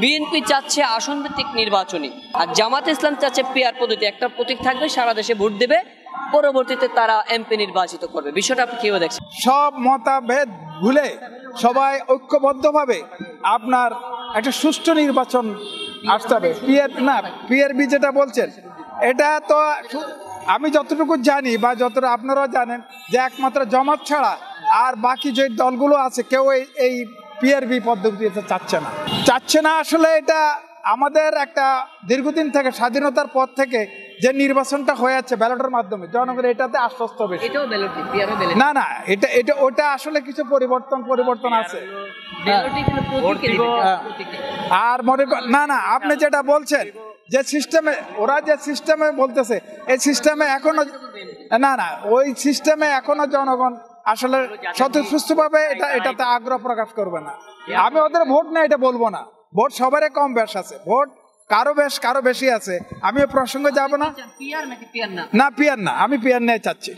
BNP চাচ্ছে আসন ভিত্তিক নির্বাচনী, আর জামাত ইসলাম চাচ্ছে পিআর পদ্ধতি। একটা প্রতীক থাকবে, সারা দেশে ভোট দেবে, পরবর্তীতে তারা এমপি নির্বাচিত করবে। বিষয়টা আপনি কিভাবে দেখছেন? সব মতভেদ ভুলে সবাই ঐক্যবদ্ধভাবে আপনার একটা সুষ্ঠু নির্বাচন আসতে হবে। পিআরবি যেটা বলছেন, এটা তো আমি যতটুকু জানি বা যতটা আপনারা জানেন যে একমাত্র জামাত ছাড়া আর বাকি যে দলগুলো আছে কেউ এই পিআরবি পদ্ধতিতে চাচ্ছে না। আসলে এটা আমাদের একটা দীর্ঘদিন থেকে, স্বাধীনতার পর থেকে যে নির্বাচনটা হয়ে যাচ্ছে ব্যালটের মাধ্যমে, জনগণ এটাতে আশ্বস্ত হবে। না, এটা ওটা আসলে কিছু পরিবর্তন আছে। আর না আপনি যেটা বলছেন যে ওরা যে সিস্টেমে বলতেছে, এই সিস্টেমে এখনো ওই সিস্টেমে এখনো জনগণ আসলে স্বতঃস্ফূর্তভাবে এটাতে আগ্রহ প্রকাশ করবে না। আমি ওদের ভোট না এটা বলবো না, ভোট সবারই কম বেশ আছে, ভোট কারো বেশি আছে। আমি প্রসঙ্গে যাব না। পিয়ার না, আমি পিয়ার নিয়ে চাচ্ছি।